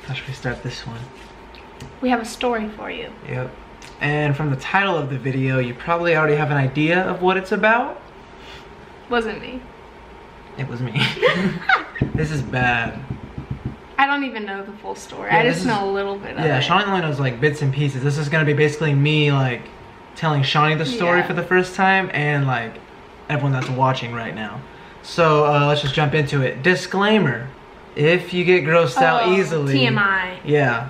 How should we start this one? We have a story for you. Yep. And from the title of the video, you probably already have an idea of what it's about. Wasn't me. It was me. This is bad. I don't even know the full story. Yeah, I just know a little bit of it. Yeah, Shawnee only knows like bits and pieces. This is gonna be basically me like telling Shawnee the story for the first time and like everyone that's watching right now. So let's just jump into it. Disclaimer. If you get grossed out easily, TMI. Yeah,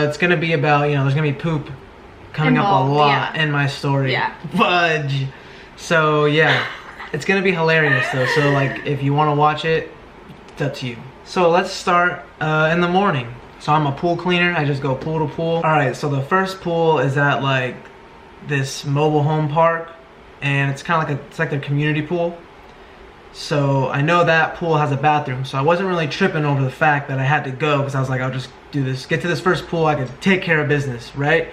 it's gonna be about, you know, there's gonna be poop coming up a lot in my story. Yeah. Fudge. So yeah, it's gonna be hilarious though. So like, if you want to watch it, it's up to you. So let's start in the morning. So I'm a pool cleaner. I just go pool to pool. All right. So the first pool is at like this mobile home park, and it's kind of like it's like their community pool. So I know that pool has a bathroom, so I wasn't really tripping over the fact that I had to go because I was like, I'll just do this, get to this first pool, I could take care of business, right?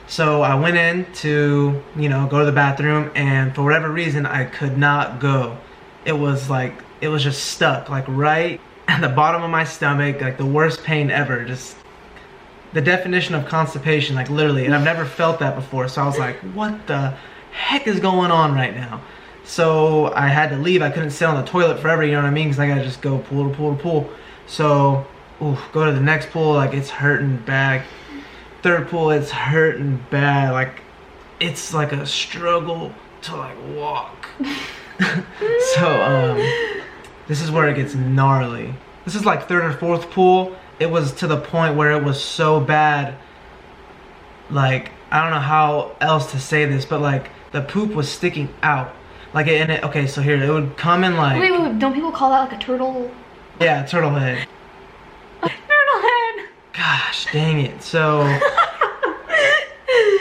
So I went in to, you know, go to the bathroom, and for whatever reason, I could not go. It was like, it was just stuck, like right at the bottom of my stomach, like the worst pain ever, just the definition of constipation, like literally, and I've never felt that before, so I was like, what the heck is going on right now? So I had to leave. I couldn't sit on the toilet forever, you know what I mean? Because I gotta just go pool to pool to pool. So, go to the next pool, like it's hurting bad. Third pool, it's hurting bad. Like, it's like a struggle to like walk. So, this is where it gets gnarly. This is like third or fourth pool. It was to the point where it was so bad. Like, I don't know how else to say this, but like the poop was sticking out. Like okay, so here, it would come in like... Wait, don't people call that like a turtle? Yeah, turtle head. Turtle head! Gosh, dang it. So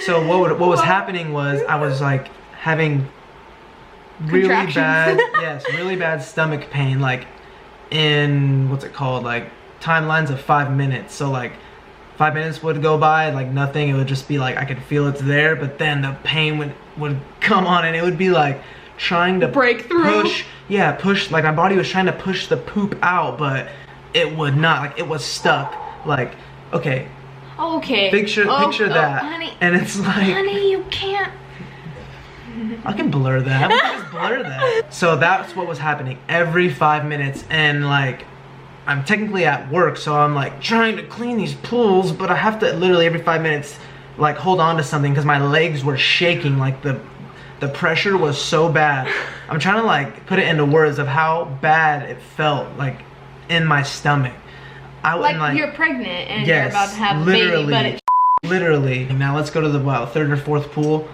what was happening was I was like having really bad, really bad stomach pain, like in, what's it called, like timelines of 5 minutes. So like 5 minutes would go by, like nothing, it would just be like I could feel it's there, but then the pain would come on, and it would be like trying to break through. Push, like my body was trying to push the poop out, but it would not, like it was stuck. Like, okay. Picture that. Honey, and it's like, honey, you can't. I can blur that. I can just blur that. So that's what was happening every 5 minutes, and like I'm technically at work, so I'm like trying to clean these pools, but I have to literally every 5 minutes like hold on to something because my legs were shaking, like the pressure was so bad. I'm trying to like put it into words of how bad it felt like in my stomach. Like you're pregnant and you're about to have a baby, but it's literally. Now let's go to the third or fourth pool.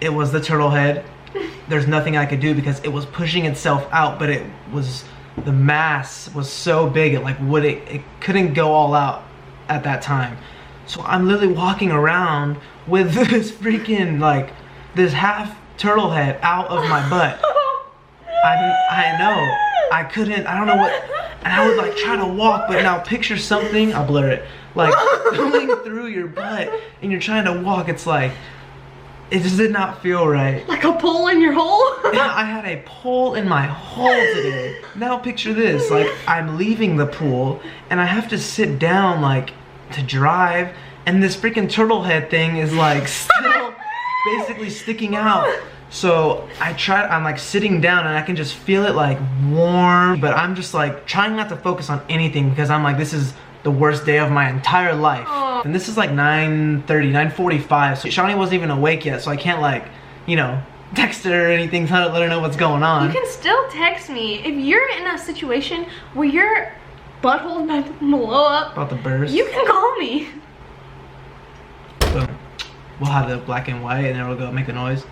It was the turtle head. There's nothing I could do because it was pushing itself out, but the mass was so big, it couldn't go all out at that time. So I'm literally walking around with this freaking like this half turtle head out of my butt. I know. I don't know what, and I would like try to walk, but now picture something, I'll blur it, like going through your butt and you're trying to walk. It's like, it just did not feel right. like a pole in your hole? Yeah, I had a pole in my hole today. Now picture this, like I'm leaving the pool and I have to sit down like to drive, and this freaking turtle head thing is like still basically sticking out. So I'm like sitting down and I can just feel it like warm, but I'm just like trying not to focus on anything because I'm like, this is the worst day of my entire life. Aww. And this is like 9:30, 9:45, so Shawnee wasn't even awake yet, so I can't like, you know, text her or anything to let her know what's going on. You can still text me. If you're in a situation where your butthole's about to blow up, about to burst, you can call me. Boom. We'll have the black and white and then we'll go make the noise.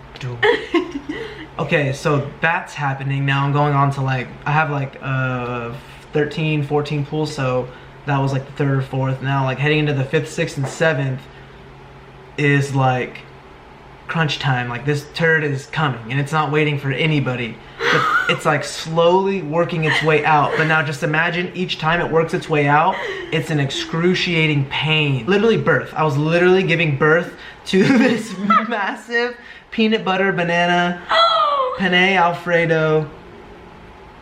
Okay, so that's happening. Now I'm going on to like, I have like 13, 14 pools, so that was like the third or fourth. Now like heading into the 5th, 6th, and 7th is like crunch time. Like this turd is coming and it's not waiting for anybody. But it's like slowly working its way out. But now just imagine each time it works its way out, it's an excruciating pain. Literally birth. I was literally giving birth to this massive peanut butter banana penne Alfredo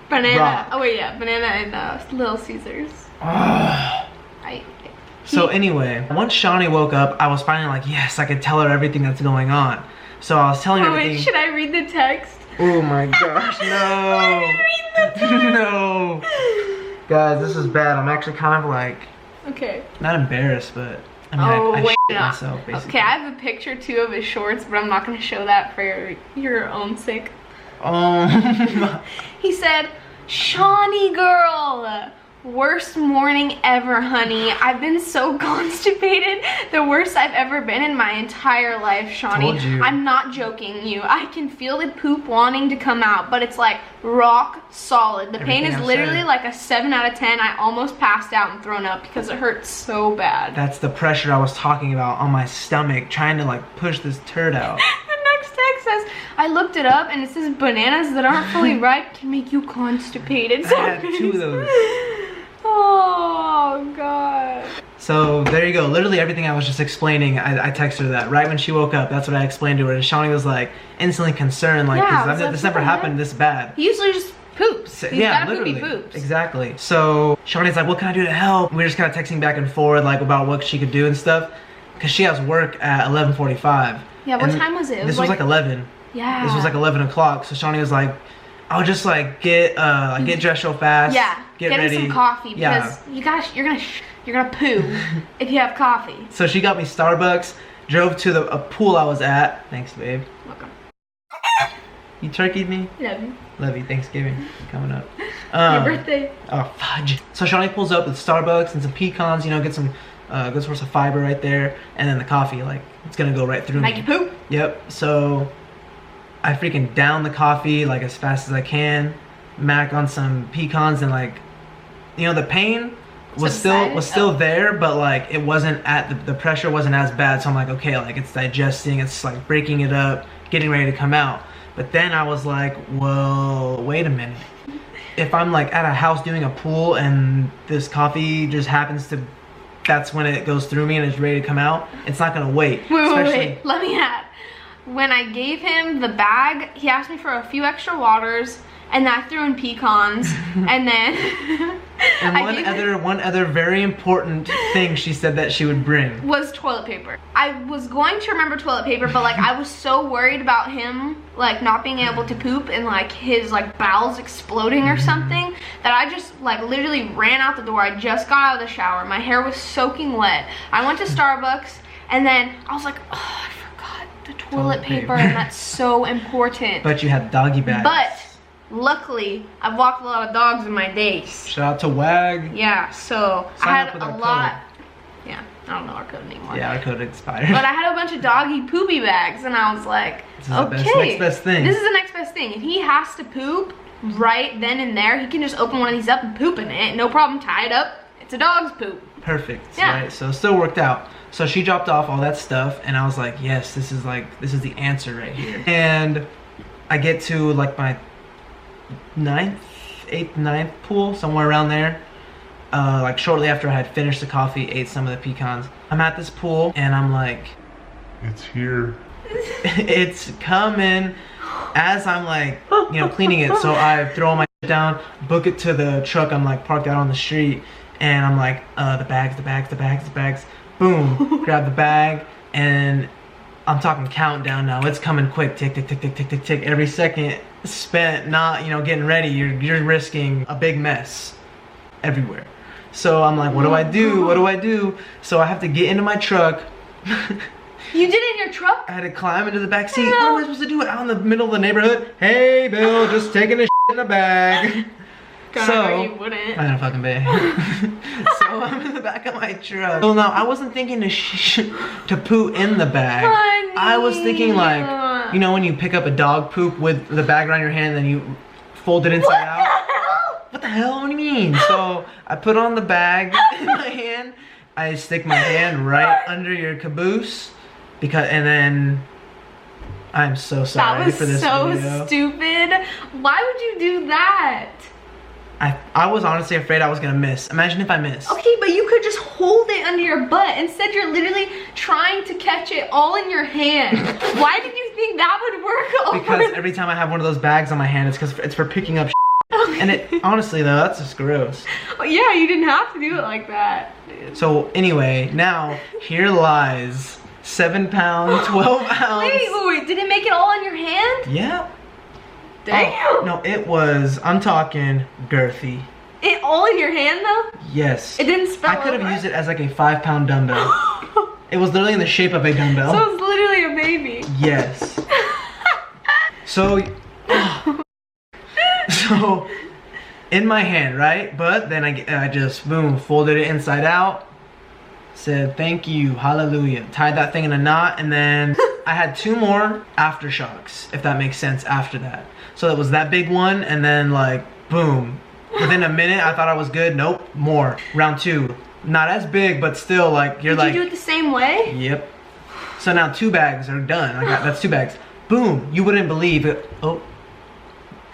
banana rock. Oh wait, yeah, banana and Little Caesars. I So anyway, once Shawnee woke up, I was finally like, yes, I could tell her everything that's going on. So I was telling her everything. Wait, should I read the text? Oh my gosh, no. No. Guys, this is bad. I'm actually kind of like, okay. not embarrassed, but I mean, I shit myself, basically. Okay, I have a picture too of his shorts, but I'm not going to show that for your own sake. Oh. He said, Shawnee girl, worst morning ever, honey. I've been so constipated. The worst I've ever been in my entire life, Shawnee. Told you. I'm not joking you. I can feel the poop wanting to come out, but it's like rock solid. The pain is literally like a 7 out of 10. I almost passed out and thrown up because it hurts so bad. That's the pressure I was talking about on my stomach, trying to like push this turd out. The next text says, I looked it up and it says bananas that aren't fully ripe can make you constipated. So I had 2 of those. Oh god. So there you go. Literally everything I was just explaining, I texted her that right when she woke up. That's what I explained to her, and Shawnee was like instantly concerned, like, because this never happened this bad. He usually just poops. He's yeah, got literally. Poopy poops. Exactly. So Shawnee's like, what can I do to help? We were just kind of texting back and forth, like about what she could do and stuff, because she has work at 11:45. Yeah. What time was it? This was like 11. Yeah. This was like 11 o'clock. So Shawnee was like, I'll just like get dressed real fast. Yeah. Get ready. Some coffee because you guys, you're gonna poo if you have coffee. So she got me Starbucks, drove to a pool I was at. Thanks, babe. Welcome. You turkeyed me? Love you. Love you. Thanksgiving coming up. Your birthday. Oh, fudge. So Shawnee pulls up with Starbucks and some pecans, you know, get some good source of fiber right there, and then the coffee, like, it's gonna go right through Make me. you poop. Yep. So I freaking down the coffee like as fast as I can, mac on some pecans, and like, you know, the pain was still there, but like it wasn't at the pressure wasn't as bad. So I'm like, okay, like it's digesting, it's like breaking it up, getting ready to come out. But then I was like, well, wait a minute. If I'm like at a house doing a pool and this coffee just happens to, that's when it goes through me and it's ready to come out, it's not gonna wait. Wait. Let me add. When I gave him the bag, he asked me for a few extra waters, and then I threw in pecans, and then and one other very important thing she said that she would bring was toilet paper. I was going to remember toilet paper, but like I was so worried about him like not being able to poop and like his like bowels exploding or something that I just like literally ran out the door. I just got out of the shower. My hair was soaking wet. I went to Starbucks, and then I was like, oh, I forgot the toilet paper, and that's so important. But you had doggy bags. But luckily, I've walked a lot of dogs in my days. Shout out to WAG. Yeah, so Sign I had up with a our lot. code. Yeah, I don't know our code anymore. Yeah, our code expired. But I had a bunch of doggy poopy bags, and I was like, this is okay, the next best thing. This is the next best thing. If he has to poop right then and there, he can just open one of these up and poop in it. No problem, tie it up. It's a dog's poop. Perfect. Yeah. Right? So it still worked out. So she dropped off all that stuff, and I was like, yes, this is the answer right here. And I get to like my 8th, 9th pool, somewhere around there. Like shortly after I had finished the coffee, ate some of the pecans. I'm at this pool, and I'm like, it's here. It's coming. As I'm like, you know, cleaning it, so I throw my shit down, book it to the truck. I'm like parked out on the street, and I'm like, the bags. Boom, grab the bag, and I'm talking countdown now. It's coming quick, tick, tick, tick, tick, tick, tick, tick. Every second spent not, you know, getting ready, you're risking a big mess everywhere. So I'm like, what do I do? What do I do? So I have to get into my truck. You did it in your truck? I had to climb into the back seat. What am I supposed to do out in the middle of the neighborhood? Hey, Bill, just taking a shit in the bag. God, so you wouldn't. I don't fucking bet. So I'm in the back of my truck. Well, no, I wasn't thinking to poo in the bag. Honey. I was thinking like, you know, when you pick up a dog poop with the bag around your hand, then you fold it inside out. What the hell? What do you mean? So I put on the bag in my hand. I stick my hand right under your caboose, and then I'm so sorry for this video. That was so stupid. Why would you do that? I was honestly afraid I was gonna miss. Imagine if I missed. Okay, but you could just hold it under your butt. Instead, you're literally trying to catch it all in your hand. Why did you think that would work? Because every time I have one of those bags on my hand, it's because it's for picking up. Okay. And it honestly though, that's just gross. Well, yeah, you didn't have to do it like that. So anyway, now here lies 7 pound, 12 ounce. Wait, did it make it all on your hand? Yeah. Damn. Oh, no, it was, I'm talking girthy. It all in your hand though? Yes. It didn't spill I could have over? used it as like a 5 pound dumbbell. It was literally in the shape of a dumbbell. So it's literally a baby. Yes. So in my hand, right? But then I just boom, folded it inside out, said thank you, hallelujah, tied that thing in a knot, and then I had 2 more aftershocks, if that makes sense, after that. So it was that big one, and then like boom, within a minute I thought I was good. Nope, more. Round 2, not as big, but still like you're like. Did you do it the same way? Yep. So now 2 bags are done. That's 2 bags. Boom, you wouldn't believe it. Oh.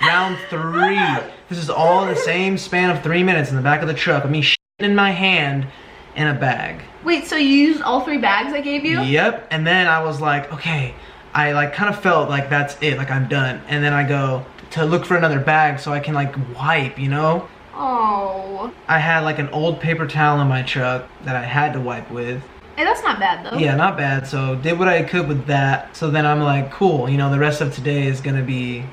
Round 3. This is all in the same span of 3 minutes in the back of the truck of me shitting in my hand in a bag. Wait, so you used all 3 bags I gave you? Yep. And then I was like, okay, I like kind of felt like that's it, like I'm done. And then I go to look for another bag so I can like wipe, you know? Oh. I had like an old paper towel in my truck that I had to wipe with. Hey, that's not bad though. Yeah, not bad. So did what I could with that. So then I'm like, cool, you know, the rest of today is gonna be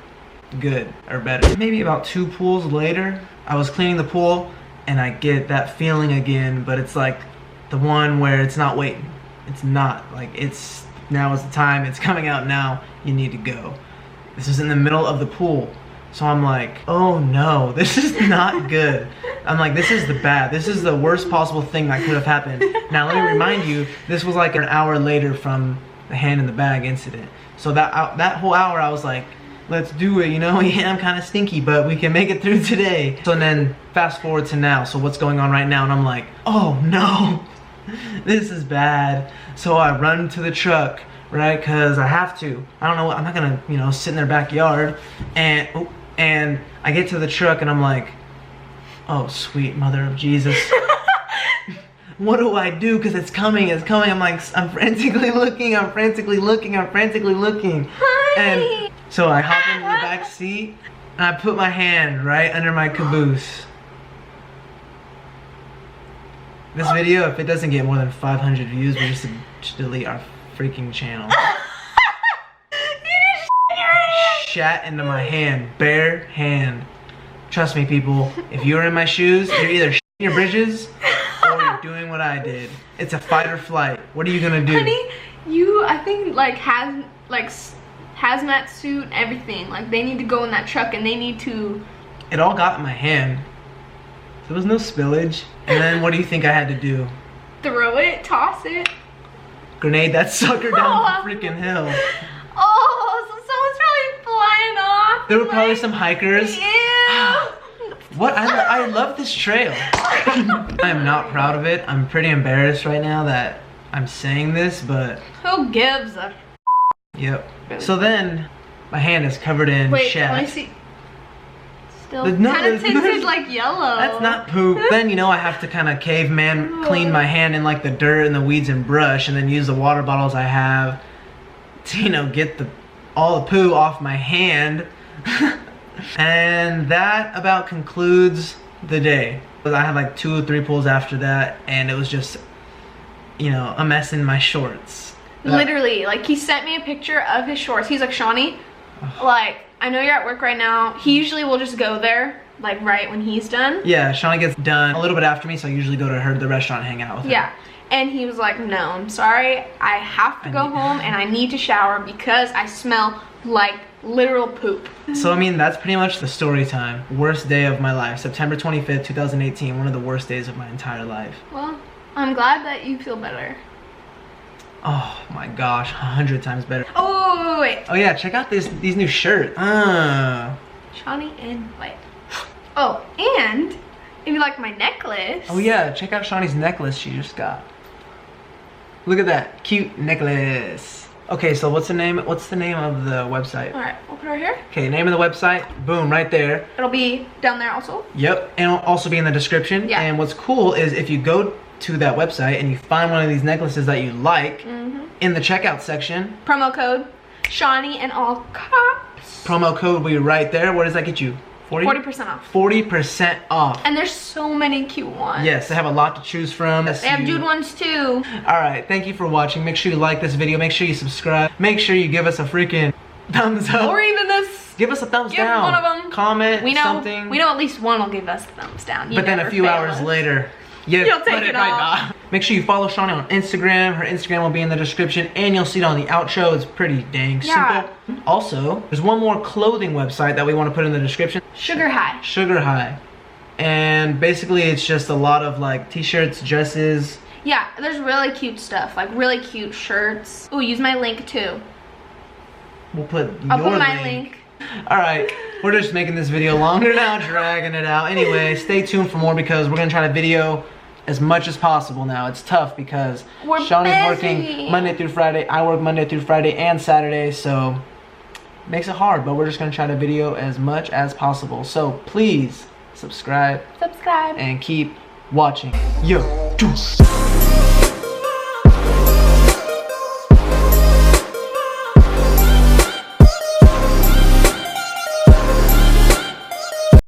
good or better. Maybe about 2 pools later, I was cleaning the pool and I get that feeling again, but it's like the one where it's not waiting. It's not like it's now is the time, it's coming out now, you need to go. This is in the middle of the pool. So I'm like, oh no, this is not good. I'm like, this is this is the worst possible thing that could have happened. Now let me remind you, this was like an hour later from the hand in the bag incident. So that whole hour I was like, let's do it, you know? Yeah, I'm kind of stinky, but we can make it through today. So then fast forward to now. So what's going on right now? And I'm like, oh no, this is bad. So I run to the truck, right? Cause I have to. I don't know, I'm not gonna, you know, sit in their backyard. And I get to the truck and I'm like, oh sweet mother of Jesus. What do I do? Cause it's coming, it's coming. I'm like, I'm frantically looking, I'm frantically looking. Hi. And so I hop into the back seat and I put my hand right under my caboose. This video, if it doesn't get more than 500 views, we'll just delete our freaking channel. Shat into my hand, bare hand. Trust me, people, if you're in my shoes, you're either shitting your bridges or you're doing what I did. It's a fight or flight. What are you gonna do? Honey, I think like hazmat suit, everything. Like they need to go in that truck and they need to. It all got in my hand. There was no spillage. And then what do you think I had to do? Throw it, toss it. Grenade that sucker down the freaking hill. Oh, so someone's probably flying off. There were probably some hikers. Ew. What? I love this trail. I am not proud of it. I'm pretty embarrassed right now that I'm saying this, but who gives a? Yep. So then, my hand is covered in shat. Let me see. Still No, kind of tinted like yellow. That's not poop. Then, you know, I have to kind of caveman clean my hand in like the dirt and the weeds and brush, and then use the water bottles I have to, you know, get all the poo off my hand. And that about concludes the day. I had like 2 or 3 pulls after that, and it was just, you know, a mess in my shorts. Literally, like he sent me a picture of his shorts. He's like, Shawnee, like, I know you're at work right now. He usually will just go there, like right when he's done. Yeah, Shawnee gets done a little bit after me, so I usually go to the restaurant and hang out with her. Yeah, and he was like, no, I'm sorry. I have to go home and I need to shower because I smell like literal poop. So, I mean, that's pretty much the story time. Worst day of my life. September 25th, 2018. One of the worst days of my entire life. Well, I'm glad that you feel better. Oh my gosh, 100 times better. Oh, wait. Oh yeah, check out these new shirts. Shawnee and white. Oh, and if you like my necklace. Oh yeah, check out Shawnee's necklace she just got. Look at that cute necklace. Okay, so what's the name of the website? All right, we'll put it right here. Okay, name of the website, boom, right there. It'll be down there also. Yep, and it'll also be in the description. Yeah. And what's cool is if you go to that website and you find one of these necklaces that you like, in the checkout section, promo code Shawnee in all caps. promo code will be right there. What does that get you? 40% off. 40% off. And there's so many cute ones. Yes, they have a lot to choose from. They have dude ones too. Alright, thank you for watching. Make sure you like this video. Make sure you subscribe. Make sure you give us a freaking thumbs up. Or even this. Give us a thumbs Give down. one of them. Comment something. We know at least one will give us a thumbs down. You but then a few hours later, you'll take it off. Make sure you follow Shawny on Instagram. Her Instagram will be in the description, and you'll see it on the outro. It's pretty dang simple. Also, there's one more clothing website that we want to put in the description. SUGARHIGH. SUGARHIGH. And basically it's just a lot of like t-shirts, dresses. Yeah, there's really cute stuff, like really cute shirts. Ooh, use my link too. I'll put my link. Alright, we're just making this video longer now, dragging it out. Anyway, stay tuned for more because we're gonna try to video as much as possible now. It's tough because Shawny's working Monday through Friday. I work Monday through Friday and Saturday, so it makes it hard, but we're just gonna try to video as much as possible. So please subscribe and keep watching. Yo, deuce.